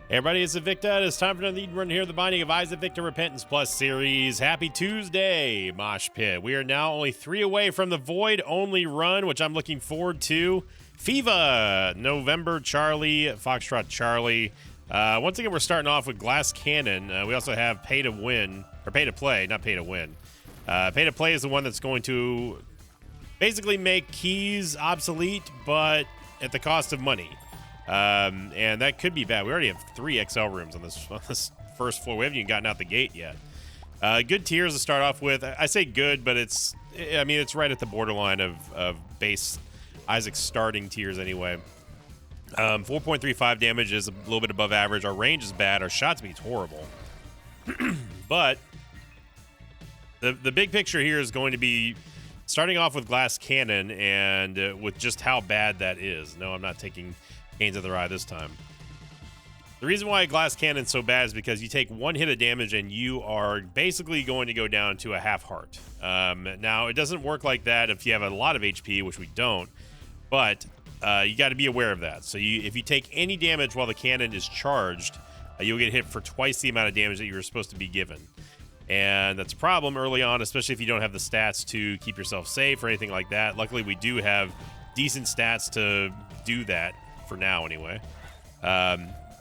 Hey everybody, it's Evicta. It's time for another run here, the Binding of Isaac Victor Repentance Plus series. Happy Tuesday, Mosh Pit. We are now only 3 away from the Void-only run, which I'm looking forward to. FIFA, November Charlie, Foxtrot Charlie. Once again, we're starting off with Glass Cannon. We also have Pay to Win, or Pay to Play, not Pay to Win. Pay to Play is the one that's going to basically make keys obsolete, but at the cost of money. And that could be bad. We already have 3 XL rooms on this first floor. We haven't even gotten out the gate yet. Good tiers to start off with. I say good, but it's right at the borderline of base Isaac starting tiers anyway. 4.35 damage is a little bit above average. Our range is bad. Our shot speed's horrible. But the big picture here is going to be starting off with Glass Cannon and with just how bad that is. No, I'm not taking Canes of the Rye this time. The reason why Glass Cannon's so bad is because you take 1 hit of damage and you are basically going to go down to a half heart. Now, it doesn't work like that if you have a lot of HP, which we don't, but you got to be aware of that. So if you take any damage while the cannon is charged, you'll get hit for twice the amount of damage that you were supposed to be given. And that's a problem early on, especially if you don't have the stats to keep yourself safe or anything like that. Luckily, we do have decent stats to do that. For now, anyway.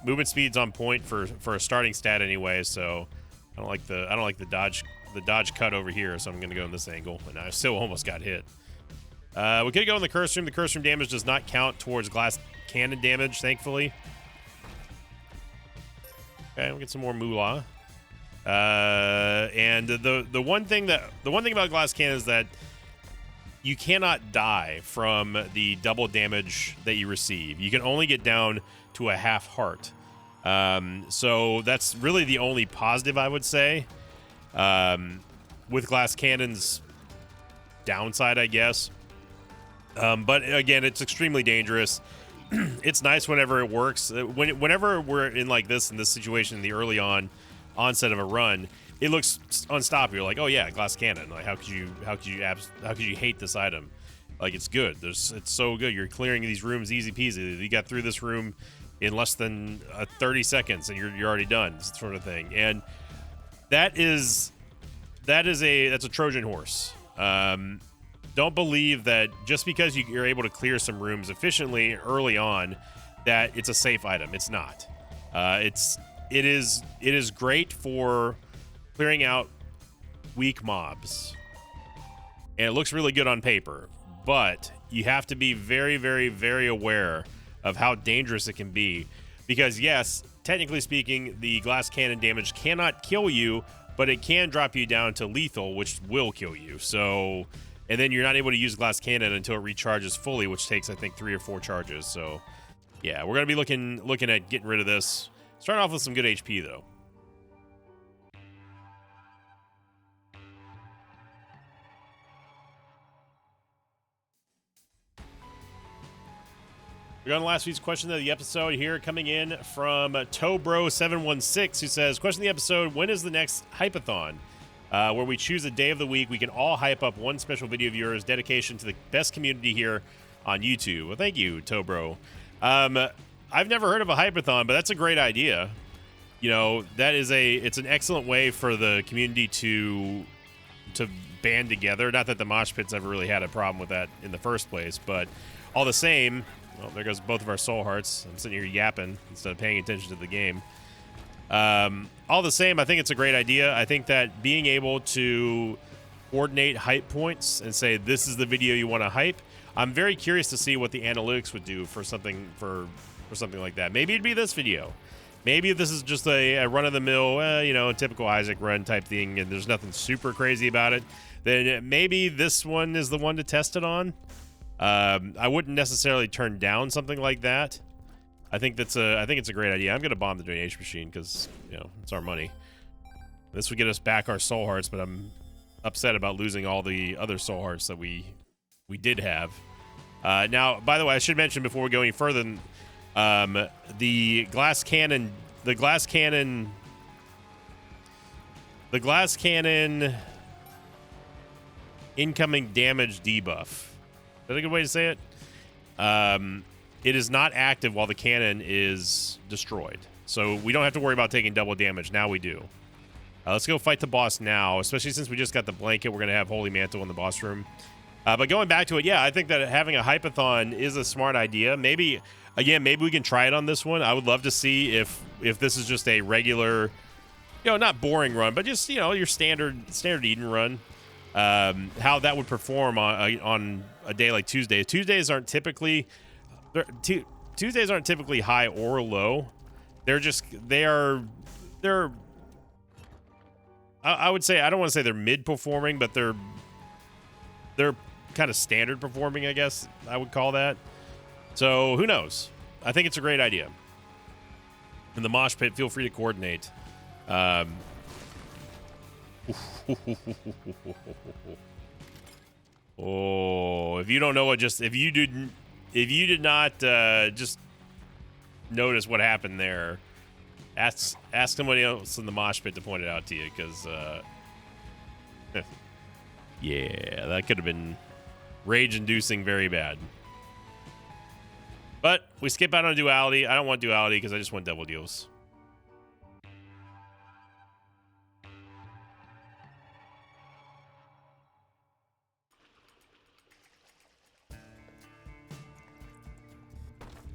Movement speed's on point for a starting stat anyway, so I don't like the dodge cut over here, so I'm gonna go in this angle, and I still almost got hit. We could go in the curse room. The curse room damage does not count towards Glass Cannon damage, thankfully. Okay, we'll get some more moolah. And the one thing about Glass Cannon is that you cannot die from the double damage that you receive. You can only get down to a half heart. So that's really the only positive I would say. With Glass Cannon's downside, I guess. But again, it's extremely dangerous. It's nice whenever it works. Whenever we're in this situation, the early onset of a run, it looks unstoppable. You're like, oh yeah, Glass Cannon. Like, how could you hate this item? Like, it's good. It's so good. You're clearing these rooms easy peasy. You got through this room in less than 30 seconds, and you're already done, sort of thing. And that's a Trojan horse. Don't believe that just because you're able to clear some rooms efficiently early on, that it's a safe item. It's not. It is great for clearing out weak mobs, and it looks really good on paper, but you have to be very, very, very aware of how dangerous it can be, because yes, technically speaking, the Glass Cannon damage cannot kill you, but it can drop you down to lethal, which will kill you. So, and then you're not able to use Glass Cannon until it recharges fully, which takes, I think, 3 or 4 charges. So yeah, we're gonna be looking at getting rid of this. Starting off with some good HP though. We got on last week's question of the episode here, coming in from Tobro716, who says, question of the episode, when is the next Hypathon? Where we choose a day of the week, we can all hype up one special video of yours, dedication to the best community here on YouTube. Well, thank you, Tobro. I've never heard of a Hypathon, but that's a great idea. You know, it's an excellent way for the community to band together. Not that the Mosh Pit's ever really had a problem with that in the first place, but all the same, well, there goes both of our soul hearts. I'm sitting here yapping instead of paying attention to the game. All the same, I think it's a great idea. I think that being able to coordinate hype points and say, this is the video you want to hype, I'm very curious to see what the analytics would do for something like that. Maybe it'd be this video. Maybe if this is just a run-of-the-mill, typical Isaac run type thing, and there's nothing super crazy about it, then maybe this one is the one to test it on. I wouldn't necessarily turn down something like that. I think it's a great idea. I'm gonna bomb the donation machine because it's our money. This would get us back our soul hearts, but I'm upset about losing all the other soul hearts that we did have. Now, by the way, I should mention before we go any further, the Glass Cannon incoming damage debuff. Is that a good way to say it? It is not active while the cannon is destroyed. So we don't have to worry about taking double damage. Now we do. Let's go fight the boss now, especially since we just got the blanket. We're going to have Holy Mantle in the boss room. But going back to it, yeah, I think that having a Hypathon is a smart idea. Maybe, again, maybe we can try it on this one. I would love to see if this is just a regular, not boring run, but just, your standard Eden run. How that would perform on a day like Tuesday. Tuesdays aren't typically high or low. I would say, I don't want to say they're mid performing, but they're kind of standard performing, I guess I would call that. So who knows? I think it's a great idea. In the mosh pit, feel free to coordinate. Oh, if you don't know if you did not just notice what happened there, ask somebody else in the mosh pit to point it out to you, because yeah, that could have been rage-inducing very bad. But we skip out on duality. I don't want duality because I just want double deals.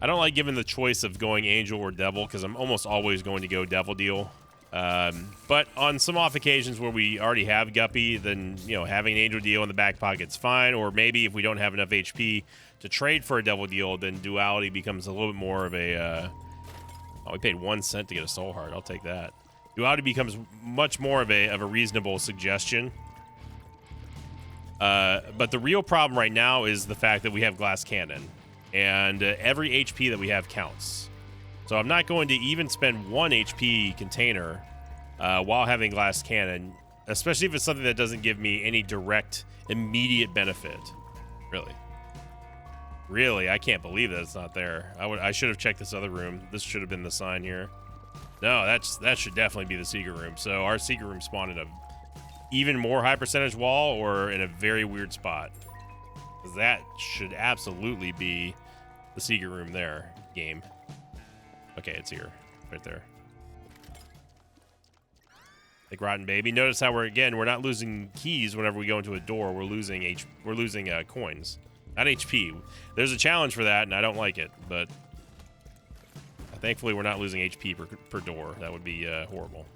I don't like giving the choice of going Angel or Devil because I'm almost always going to go Devil Deal. But on some off occasions where we already have Guppy, then, having an Angel Deal in the back pocket's fine. Or maybe if we don't have enough HP to trade for a Devil Deal, then duality becomes a little bit more of a... we paid 1 cent to get a Soul Heart. I'll take that. Duality becomes much more of a reasonable suggestion. But the real problem right now is the fact that we have Glass Cannon. And every HP that we have counts. So I'm not going to even spend 1 HP container while having Glass Cannon, especially if it's something that doesn't give me any direct, immediate benefit. Really, I can't believe that it's not there. I should have checked this other room. This should have been the sign here. No, that should definitely be the secret room. So our secret room spawned in a even more high percentage wall or in a very weird spot. That should absolutely be the secret room there, game. Okay, it's here. Right there. Like Rotten Baby. Notice how we're not losing keys whenever we go into a door. We're losing coins. Not HP. There's a challenge for that, and I don't like it, but thankfully we're not losing HP per door. That would be horrible.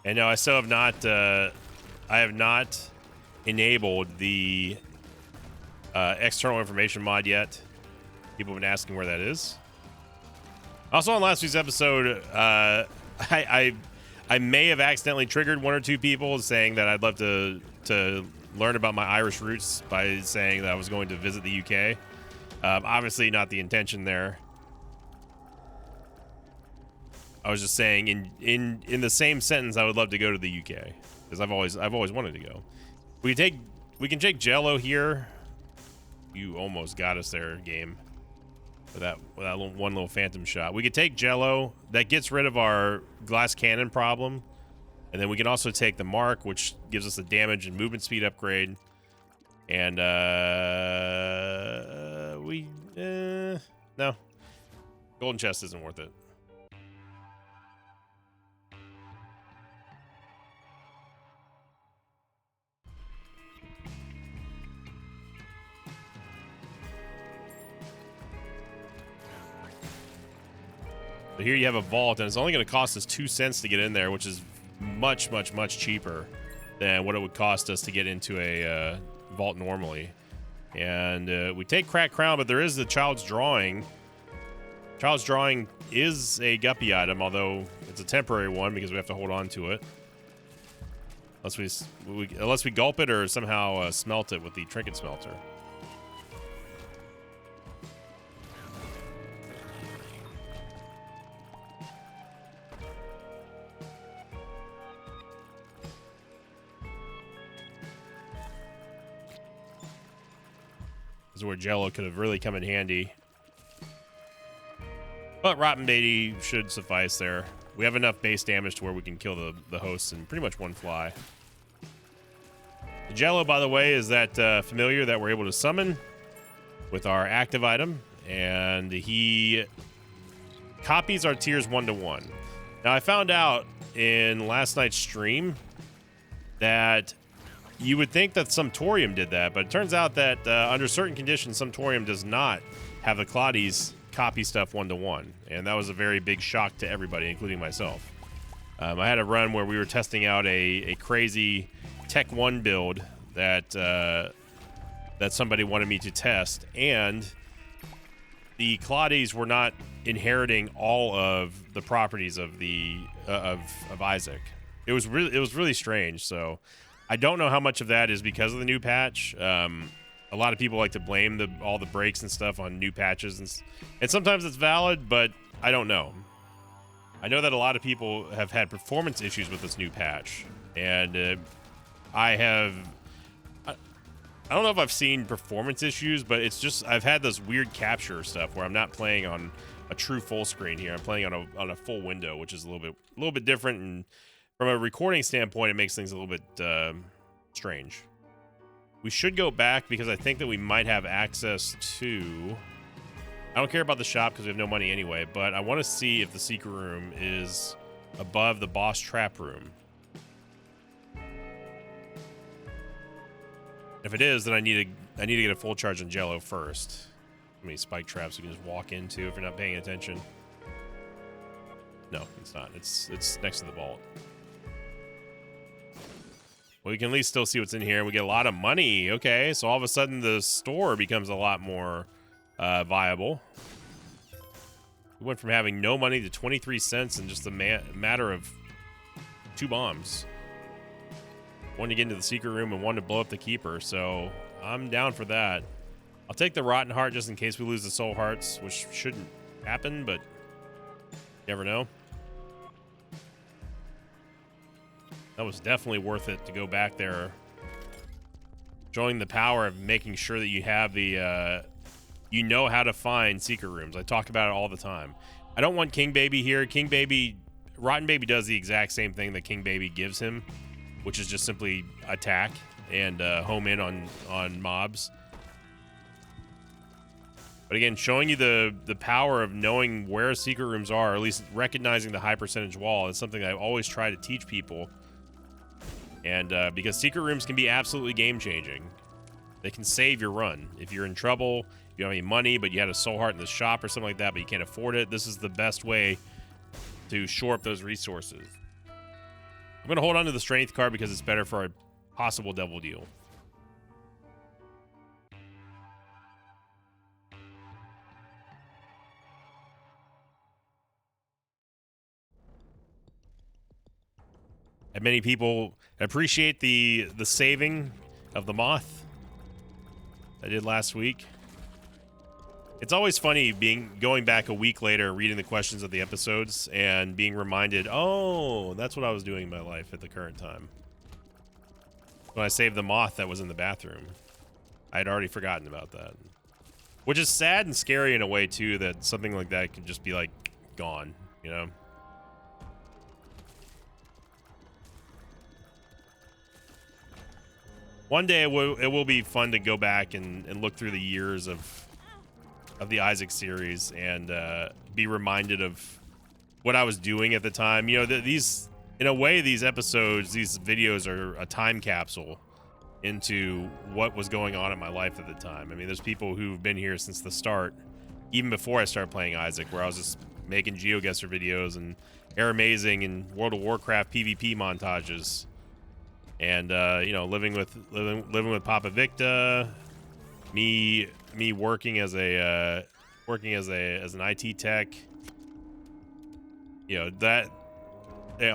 And no, I still have not. I have not enabled the external information mod yet. People have been asking where that is. Also, on last week's episode, I may have accidentally triggered 1 or 2 people saying that I'd love to learn about my Irish roots by saying that I was going to visit the UK. Obviously, not the intention there. I was just saying in the same sentence, I would love to go to the UK because I've always wanted to go. We can take Jello here. You almost got us there, game. With that one little phantom shot. We could take Jello. That gets rid of our Glass Cannon problem. And then we can also take the Mark, which gives us a damage and movement speed upgrade. And no. Golden chest isn't worth it. But here you have a vault, and it's only going to cost us 2 cents to get in there, which is much, much, much cheaper than what it would cost us to get into a vault normally. And we take Cracked Crown, but there is the Child's Drawing. Child's Drawing is a Guppy item, although it's a temporary one because we have to hold on to it. Unless we gulp it or somehow smelt it with the Trinket Smelter. Where Jello could have really come in handy. But Rotten Baby should suffice there. We have enough base damage to where we can kill the hosts in pretty much one fly. The Jello, by the way, is that familiar that we're able to summon with our active item, and he copies our tiers 1 to 1. Now, I found out in last night's stream that you would think that Sumptorium did that, but it turns out that under certain conditions, Sumptorium does not have the Claudies copy stuff 1 to 1, and that was a very big shock to everybody, including myself. I had a run where we were testing out a crazy Tech 1 build that that somebody wanted me to test, and the Claudies were not inheriting all of the properties of the of Isaac. It was really strange. So I don't know how much of that is because of the new patch. A lot of people like to blame all the breaks and stuff on new patches, and sometimes it's valid, but I don't know. I know that a lot of people have had performance issues with this new patch, and I don't know if I've seen performance issues, but it's just I've had this weird capture stuff where I'm not playing on a true full screen here. I'm playing on a full window, which is a little bit different, and from a recording standpoint, it makes things a little bit strange. We should go back because I think that we might have access to... I don't care about the shop because we have no money anyway, but I want to see if the secret room is above the boss trap room. If it is, then I need to get a full charge on Jello first. How many spike traps you can just walk into if you're not paying attention? No, it's not. It's next to the vault. Well, we can at least still see what's in here. We get a lot of money. Okay, so all of a sudden the store becomes a lot more viable. We went from having no money to 23 cents in just a matter of 2 bombs. One to get into the secret room and one to blow up the keeper, so I'm down for that. I'll take the Rotten Heart just in case we lose the Soul Hearts, which shouldn't happen, but you never know. That was definitely worth it to go back there. Showing the power of making sure that you have the, you know how to find secret rooms. I talk about it all the time. I don't want King Baby here. Rotten Baby does the exact same thing that King Baby gives him, which is just simply attack and home in on mobs. But again, showing you the power of knowing where secret rooms are, or at least recognizing the high percentage wall, is something I always try to teach people. And because secret rooms can be absolutely game-changing. They can save your run. If you're in trouble, if you don't have any money, but you had a soul heart in the shop or something like that, but you can't afford it, this is the best way to shore up those resources. I'm going to hold on to the strength card because it's better for a possible double deal. And many people appreciate the saving of the moth I did last week. It's always funny going back a week later, reading the questions of the episodes and being reminded, oh, that's what I was doing in my life at the current time. When I saved the moth that was in the bathroom. I had already forgotten about that. Which is sad and scary in a way, too, that something like that could just be, like, gone, you know? One day it will be fun to go back and look through the years of the Isaac series and be reminded of what I was doing at the time. You know, in a way, these episodes, these videos are a time capsule into what was going on in my life at the time. I mean, there's people who've been here since the start, even before I started playing Isaac, where I was just making GeoGuessr videos and Air Amazing and World of Warcraft PvP montages. And you know, living with Papa Victa, me working as an IT tech, you know, that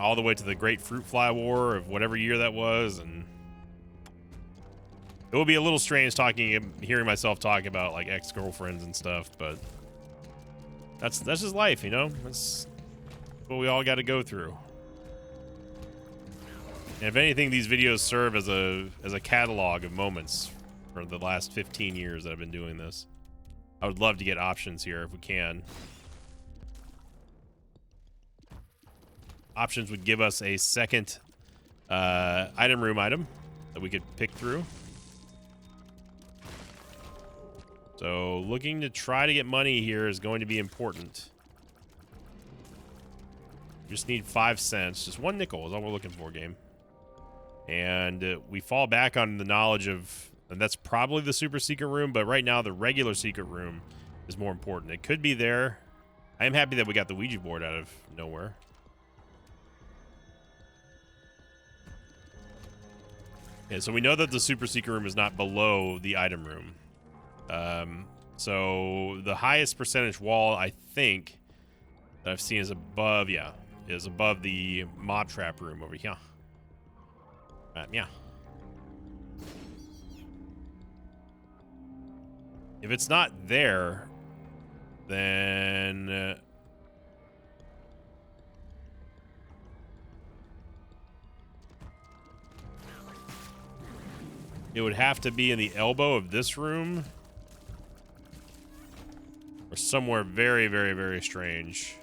all the way to the Great Fruit Fly War of whatever year that was, and it will be a little strange hearing myself talk about like ex-girlfriends and stuff, but that's just life, you know. That's what we all got to go through. And if anything, these videos serve as a catalog of moments for the last 15 years that I've been doing this. I would love to get options here if we can. Options would give us a second item room item. that we could pick through. So looking to try to get money here is going to be important. Just need 5 cents. Just 1 nickel is all we're looking for, game. And we fall back on the knowledge of, and that's probably the super secret room, but right now the regular secret room is more important. It could be there. I am happy that we got the Ouija board out of nowhere. Okay, so we know that the super secret room is not below the item room. So the highest percentage wall, I think, that I've seen is above, yeah, is above the mob trap room over here. Yeah. If it's not there, then it would have to be in the elbow of this room or somewhere very, very, very strange.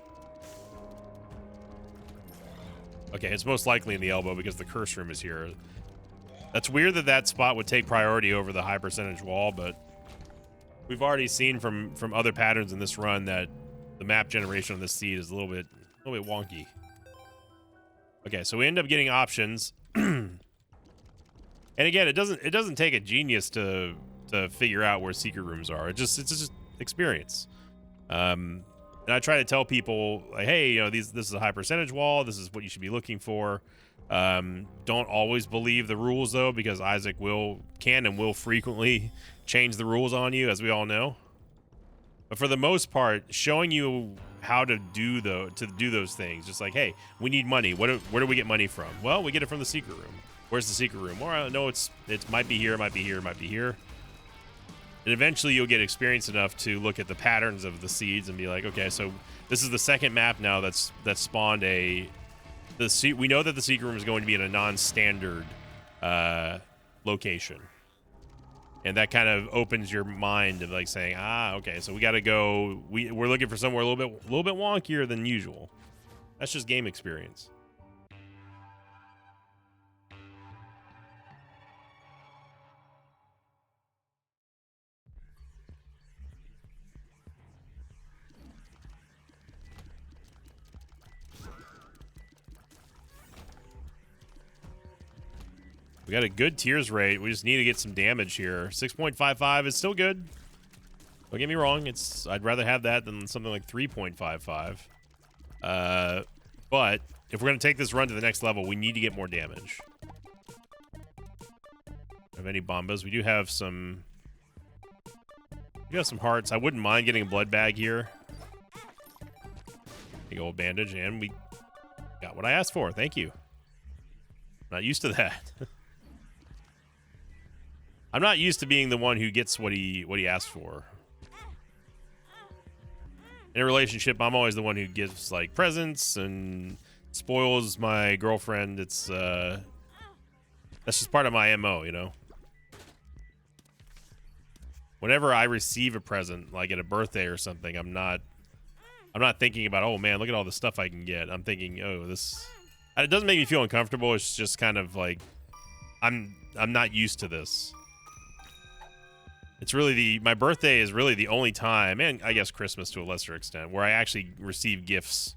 Okay, it's most likely in the elbow because the curse room is here. That's weird that that spot would take priority over the high percentage wall, but we've already seen from other patterns in this run that the map generation on this seed is a little bit wonky. Okay, so we end up getting options. And again, it doesn't take a genius to figure out where secret rooms are. It's just experience. And I try to tell people, like, hey, you know, this is a high percentage wall. This is what you should be looking for. Don't always believe the rules, though, because Isaac can and will frequently change the rules on you, as we all know. But for the most part, showing you how to do those things, just like, hey, we need money. Where do we get money from? Well, we get it from the secret room. Where's the secret room? Well, no, it might be here, might be here, might be here. And eventually you'll get experience enough to look at the patterns of the seeds and be like, okay, so this is the second map now that's spawned we know that the secret room is going to be in a non-standard location. And that kind of opens your mind of like saying, okay, so we got to go. We're looking for somewhere a little bit wonkier than usual. That's just game experience. We got a good tears rate. We just need to get some damage here. 6.55 is still good. Don't get me wrong. I'd rather have that than something like 3.55. But if we're going to take this run to the next level, we need to get more damage. Have any bombas? We do have some. We got some hearts. I wouldn't mind getting a blood bag here. Big old bandage, and we got what I asked for. Thank you. Not used to that. I'm not used to being the one who gets what he asked for. In a relationship, I'm always the one who gives like presents and spoils my girlfriend. That's just part of my MO, you know. Whenever I receive a present, like at a birthday or something, I'm not thinking about, oh man, look at all the stuff I can get. I'm thinking, oh, this. It doesn't make me feel uncomfortable. It's just kind of like I'm not used to this. It's really my birthday is really the only time, and I guess Christmas to a lesser extent, where I actually receive gifts.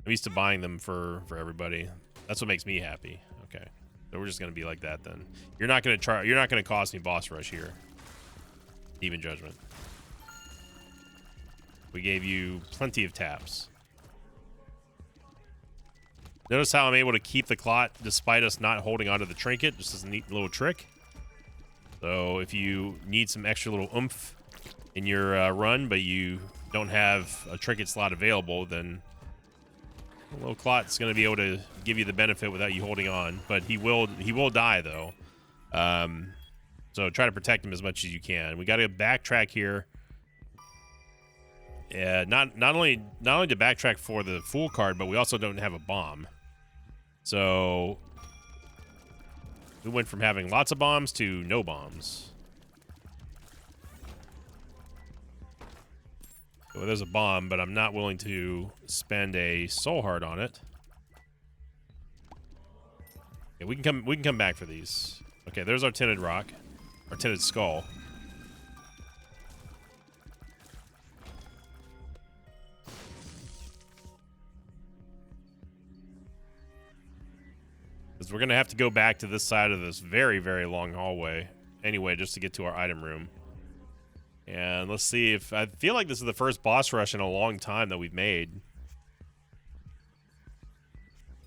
I'm used to buying them for everybody. That's what makes me happy. Okay, so we're just gonna be like that then. You're not gonna cost me boss rush here. Even judgment. We gave you plenty of taps. Notice how I'm able to keep the clot despite us not holding onto the trinket. Just as a neat little trick. So if you need some extra little oomph in your run, but you don't have a trinket slot available, then a little clot's going to be able to give you the benefit without you holding on. But he will die though. So try to protect him as much as you can. We got to backtrack here. Yeah, not only to backtrack for the Fool card, but we also don't have a bomb. So we went from having lots of bombs to no bombs. Well, there's a bomb, but I'm not willing to spend a soul heart on it. Okay, we can come back for these. Okay, there's our tinted rock. Our tinted skull. Because we're going to have to go back to this side of this very, very long hallway anyway, just to get to our item room. And let's see if... I feel like this is the first boss rush in a long time that we've made.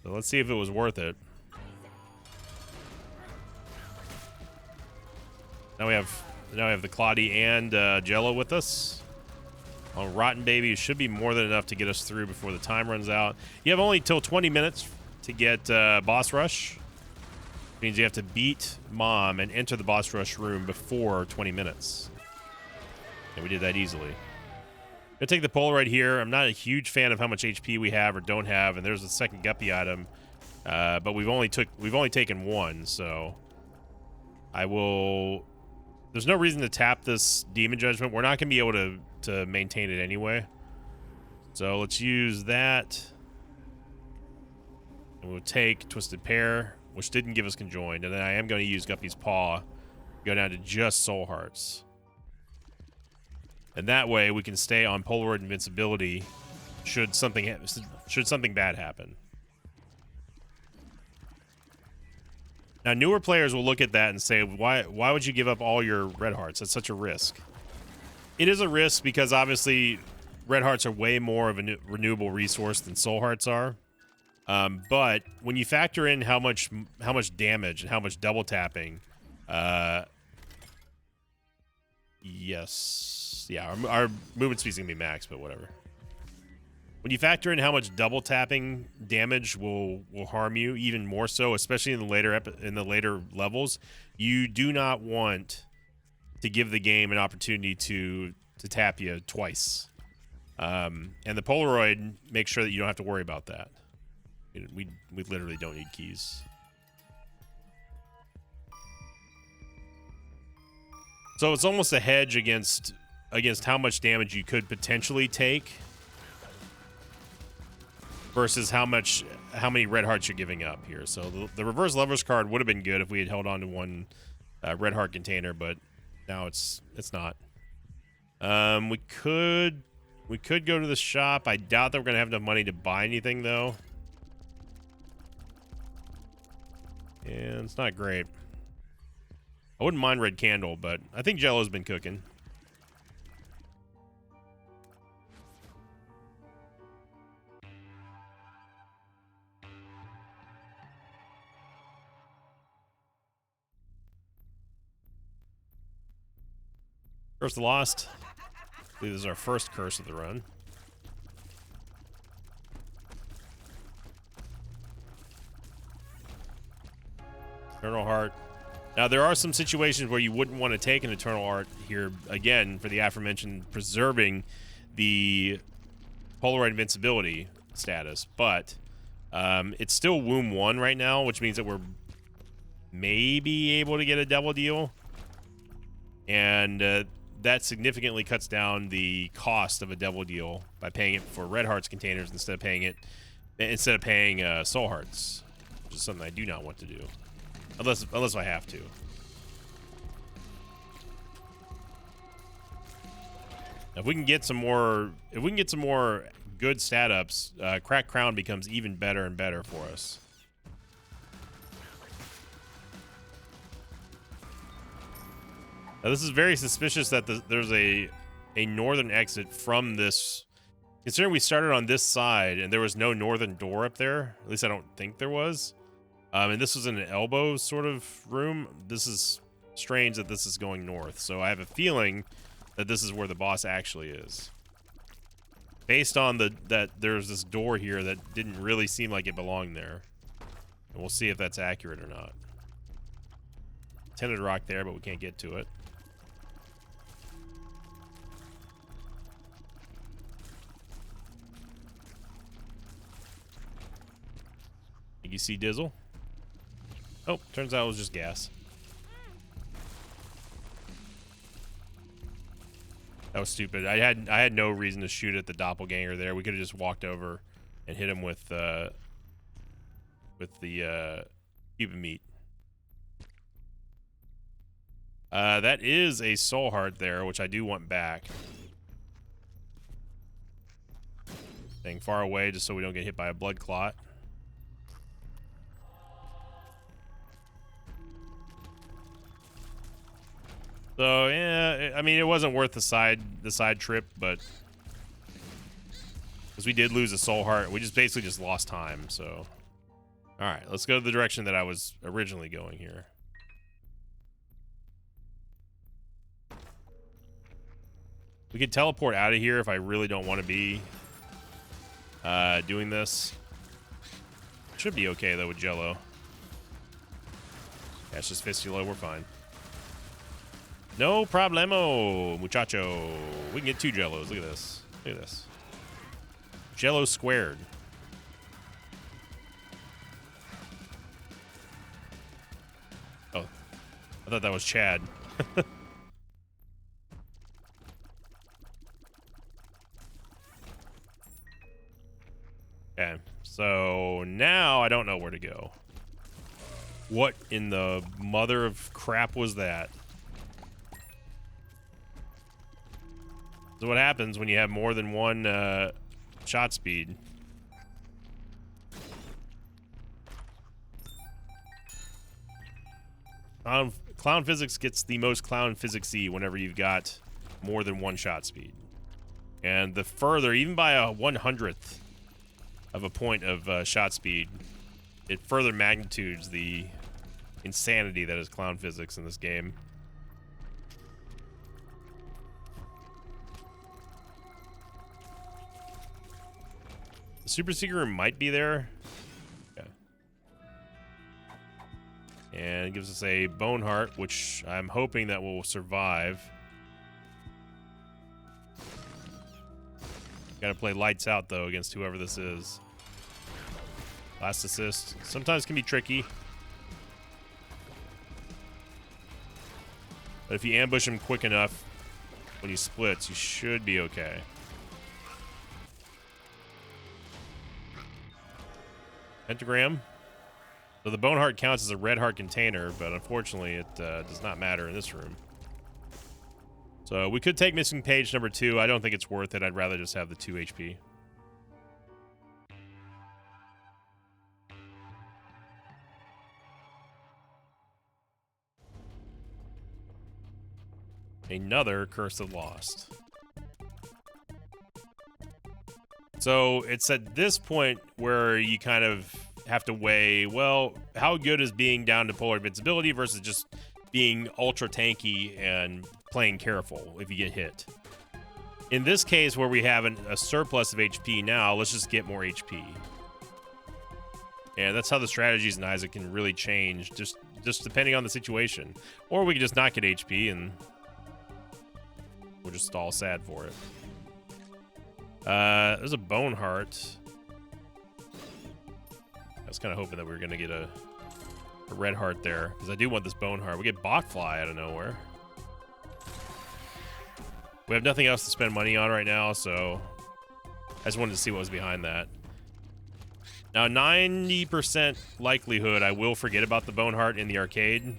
So let's see if it was worth it. Now we have the Claudie and Jello with us. On Rotten Baby should be more than enough to get us through before the time runs out. You have only till 20 minutes to get boss rush. Means you have to beat Mom and enter the boss rush room before 20 minutes. And we did that easily. Gonna take the Polaroid here. I'm not a huge fan of how much HP we have or don't have, and there's the second Guppy item. But we've only taken one, so I will. There's no reason to tap this Demon Judgment. We're not gonna be able to maintain it anyway. So let's use that. And we'll take Twisted Pair, which didn't give us Conjoined, and then I am going to use Guppy's Paw, go down to just Soul Hearts. And that way we can stay on Polaroid Invincibility should something bad happen. Now, newer players will look at that and say, why would you give up all your Red Hearts? That's such a risk. It is a risk because obviously Red Hearts are way more of a renewable resource than Soul Hearts are. But when you factor in how much damage and how much double tapping, yes, yeah, our movement speed's gonna be max, but whatever. When you factor in how much double tapping damage will harm you, even more so, especially in the later levels, you do not want to give the game an opportunity to tap you twice. And the Polaroid makes sure that you don't have to worry about that. We literally don't need keys. So it's almost a hedge against how much damage you could potentially take versus how many red hearts you're giving up here. So the reverse lovers card would have been good if we had held on to one red heart container, but now it's not. We could go to the shop. I doubt that we're gonna have enough money to buy anything though. And it's not great. I wouldn't mind Red Candle, but I think Jello's been cooking. Curse the Lost. I believe this is our first curse of the run. Eternal Heart. Now, there are some situations where you wouldn't want to take an Eternal Heart here, again, for the aforementioned preserving the Polaroid Invincibility status, but it's still Womb 1 right now, which means that we're maybe able to get a double deal, and that significantly cuts down the cost of a double deal by paying it for Red Hearts containers instead of paying Soul Hearts, which is something I do not want to do. Unless I have to. If we can get some more good stat ups, Cracked Crown becomes even better and better for us. Now, this is very suspicious that there's a northern exit from this. Considering we started on this side and there was no northern door up there, at least I don't think there was. And this was in an elbow sort of room. This is strange that this is going north. So I have a feeling that this is where the boss actually is. Based on that there's this door here that didn't really seem like it belonged there. And we'll see if that's accurate or not. Tinted rock there, but we can't get to it. You see Dizzle? Oh, turns out it was just gas. That was stupid. I had no reason to shoot at the doppelganger there. We could have just walked over and hit him with the Cube of meat. That is a soul heart there, which I do want back. Staying far away just so we don't get hit by a blood clot. So yeah, I mean it wasn't worth the side trip, but because we did lose a soul heart, we just basically just lost time. So, all right, let's go to the direction that I was originally going here. We could teleport out of here if I really don't want to be doing this. Should be okay though with Jello. That's just Fistula, we're fine. No problemo, muchacho. We can get 2 Jellos. Look at this. Look at this. Jello squared. Oh, I thought that was Chad. Okay, so now I don't know where to go. What in the mother of crap was that? So what happens when you have more than one shot speed? Clown Physics gets the most Clown Physics-y whenever you've got more than one shot speed. And the further, even by a 100th of a point of shot speed, it further magnitudes the insanity that is Clown Physics in this game. The super secret room might be there. Okay. And it gives us a bone heart, which I'm hoping that will survive. Gotta play lights out though against whoever this is. Last assist sometimes can be tricky. But if you ambush him quick enough when he splits, you should be okay. Pentagram. So the bone heart counts as a red heart container, but unfortunately it does not matter in this room. So we could take missing page number 2. I don't think it's worth it. I'd rather just have the 2 HP. Another Curse of Lost. So it's at this point where you kind of have to weigh, well, how good is being down to polar invincibility versus just being ultra tanky and playing careful if you get hit. In this case, where we have a surplus of HP now, let's just get more HP. And that's how the strategies in Isaac can really change, just depending on the situation. Or we can just not get HP and we're just all sad for it. There's a bone heart. I was kind of hoping that we were going to get a red heart there, because I do want this bone heart. We get Botfly out of nowhere. We have nothing else to spend money on right now, so I just wanted to see what was behind that. Now, 90% likelihood I will forget about the bone heart in the arcade.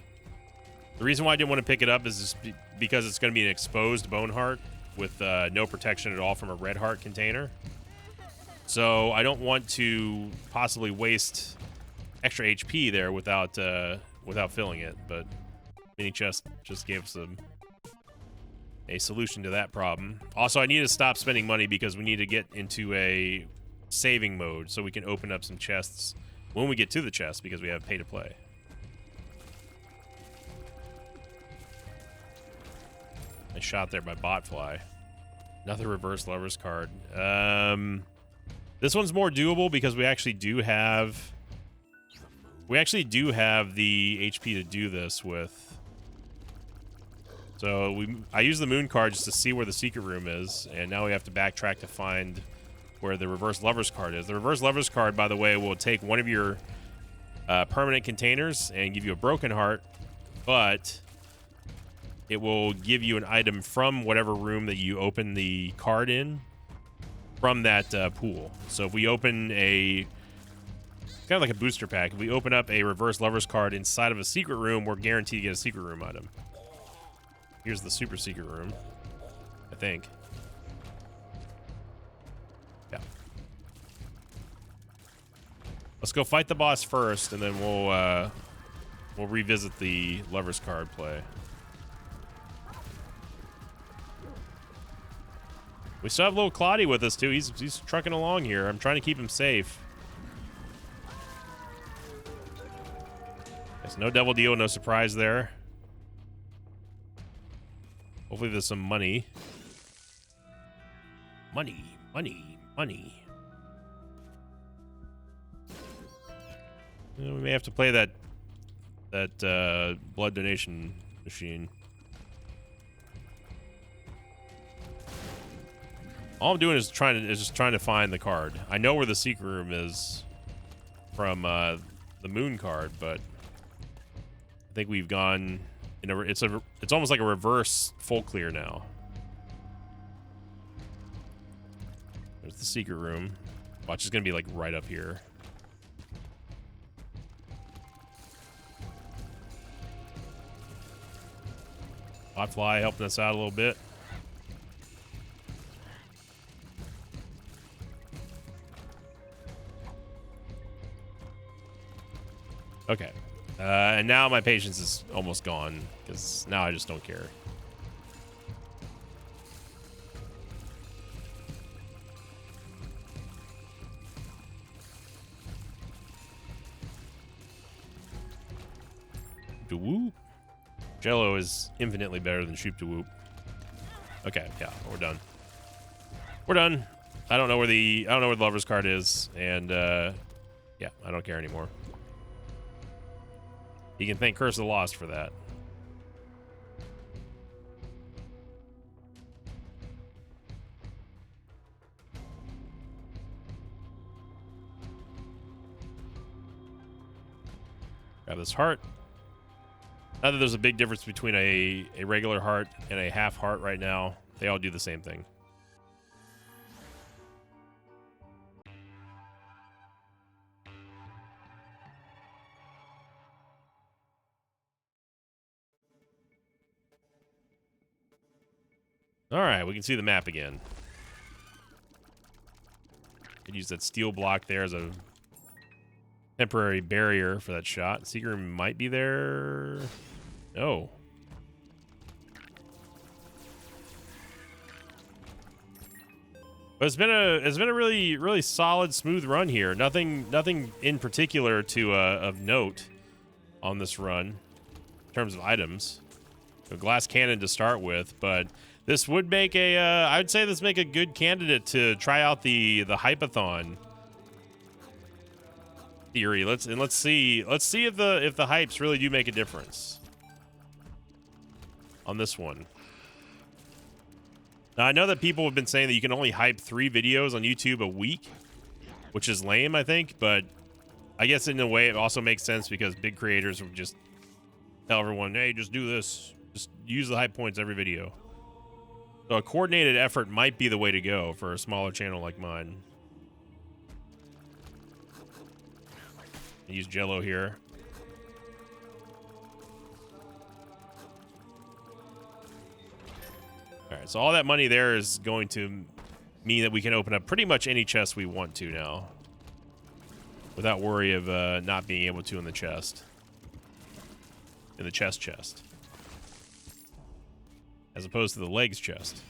The reason why I didn't want to pick it up is just because it's going to be an exposed bone heart with no protection at all from a red heart container. So I don't want to possibly waste extra HP there without filling it. But Mini Chest just gave us a solution to that problem. Also, I need to stop spending money because we need to get into a saving mode so we can open up some chests when we get to the chest because we have pay to play. Nice shot there by Botfly. Another reverse lover's card. This one's more doable because we actually do have the HP to do this with. So I use the moon card just to see where the secret room is, and now we have to backtrack to find where the reverse lover's card is. The reverse lover's card, by the way, will take one of your permanent containers and give you a broken heart, but it will give you an item from whatever room that you open the card in from that pool. So if we open a It's kind of like a booster pack. If we open up a reverse Lover's card inside of a secret room, we're guaranteed to get a secret room item. Here's the super secret room, I think. Yeah. Let's go fight the boss first, and then we'll revisit the Lover's card play. We still have little Claudia with us too. He's trucking along here. I'm trying to keep him safe. Yes, no double deal, no surprise there. Hopefully there's some money. Money, money, money. We may have to play that blood donation machine. All I'm doing is just trying to find the card. I know where the secret room is from the moon card, but I think we've gone. It's almost like a reverse full clear now. There's the secret room. Watch, it's gonna be like right up here. Hotfly helping us out a little bit. Okay. And now my patience is almost gone, because now I just don't care. Whoop. Jello is infinitely better than Shoop to Whoop. Okay, yeah, we're done. We're done. I don't know where the Lover's card is, and yeah, I don't care anymore. You can thank Curse of the Lost for that. Grab this heart. Not that there's a big difference between a regular heart and a half heart right now. They all do the same thing. All right, we can see the map again. Could use that steel block there as a temporary barrier for that shot. Secret room might be there. No. But it's been a really solid, smooth run here. Nothing in particular to of note on this run in terms of items. A glass cannon to start with, but this would make a I would say this make a good candidate to try out the hypathon theory. Let's see if the hypes really do make a difference on this one. Now, I know that people have been saying that you can only hype 3 videos on YouTube a week, which is lame, I think, but I guess in a way it also makes sense because big creators would just tell everyone, hey, just do this. Just use the hype points every video. So a coordinated effort might be the way to go for a smaller channel like mine. I use Jello here. All right, so all that money there is going to mean that we can open up pretty much any chest we want to now, without worry of not being able to in the chest. In the chest. As opposed to the legs chest.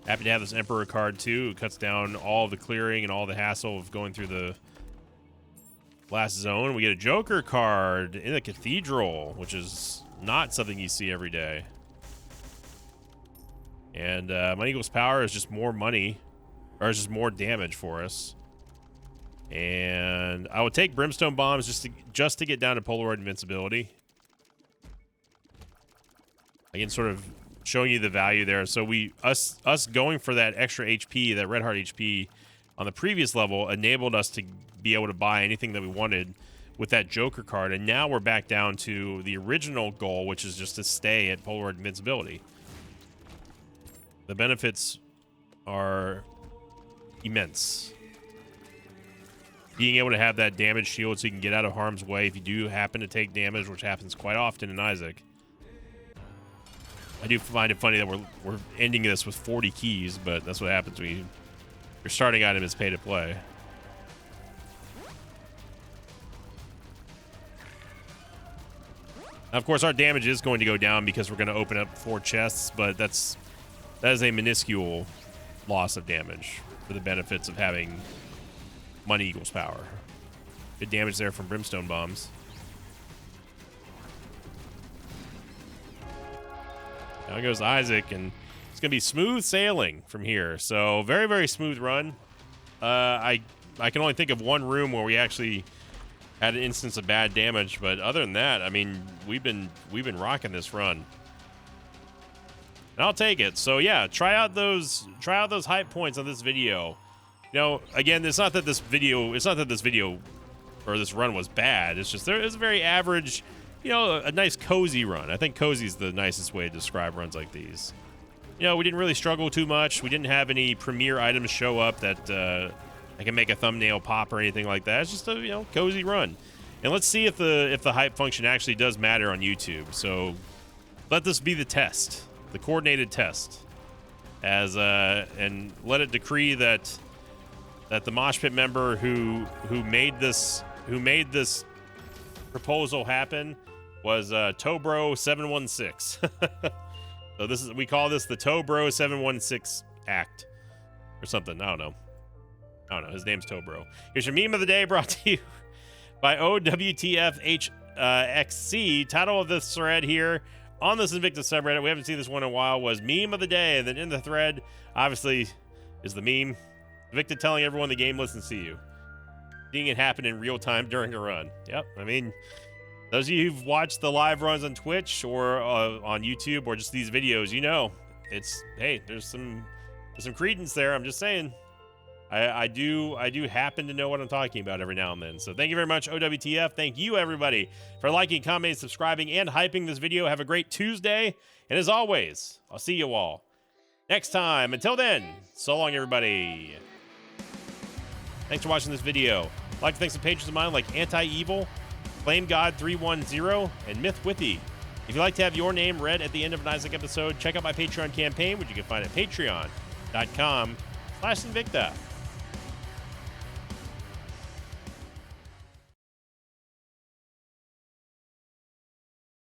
Happy to have this Emperor card too. It cuts down all of the clearing and all the hassle of going through the last zone. We get a Joker card in the Cathedral, which is not something you see every day. And Money Equals Power is just more money, or it's just more damage for us. And I would take Brimstone Bombs just to get down to Polaroid Invincibility. Again, sort of showing you the value there. So us going for that extra HP, that Red Heart HP on the previous level enabled us to be able to buy anything that we wanted with that Joker card. And now we're back down to the original goal, which is just to stay at Polaroid Invincibility. The benefits are immense. Being able to have that damage shield so you can get out of harm's way if you do happen to take damage, which happens quite often in Isaac. I do find it funny that we're ending this with 40 keys, but that's what happens when your starting item is pay to play. Now, of course, our damage is going to go down because we're going to open up 4 chests, but that is a minuscule loss of damage for the benefits of having money equals power. Good damage there from brimstone bombs. Now goes Isaac, and it's going to be smooth sailing from here. So very, very smooth run. I can only think of one room where we actually had an instance of bad damage, but other than that, I mean, we've been rocking this run. And I'll take it. So yeah, try out those hype points on this video. You know, again, it's not that this video or this run was bad. It's just there is a very average, you know, a nice cozy run. I think cozy is the nicest way to describe runs like these. You know, we didn't really struggle too much. We didn't have any premier items show up that I can make a thumbnail pop or anything like that. It's just a, you know, cozy run. And let's see if the hype function actually does matter on YouTube. So let this be the test, the coordinated test, and let it decree that the Mosh Pit member who made this proposal happen was Tobro716. So we call this the Tobro716 Act or something. I don't know. His name's Tobro. Here's your meme of the day, brought to you by OWTFHXC. Title of this thread here on this Invictus subreddit, we haven't seen this one in a while, was meme of the day. And then in the thread, obviously, is the meme. Invicta telling everyone the game listens to you. Seeing it happen in real time during a run. Yep. I mean, those of you who've watched the live runs on Twitch or on YouTube or just these videos, you know, hey, there's some credence there. I'm just saying. I do happen to know what I'm talking about every now and then. So thank you very much, OWTF. Thank you, everybody, for liking, commenting, subscribing, and hyping this video. Have a great Tuesday. And as always, I'll see you all next time. Until then, so long, everybody. Thanks for watching this video. I'd like to thank some patrons of mine like Anti-Evil, Flame God 310, and Myth Withy. If you'd like to have your name read at the end of an Isaac episode, check out my Patreon campaign, which you can find at patreon.com/Invicta.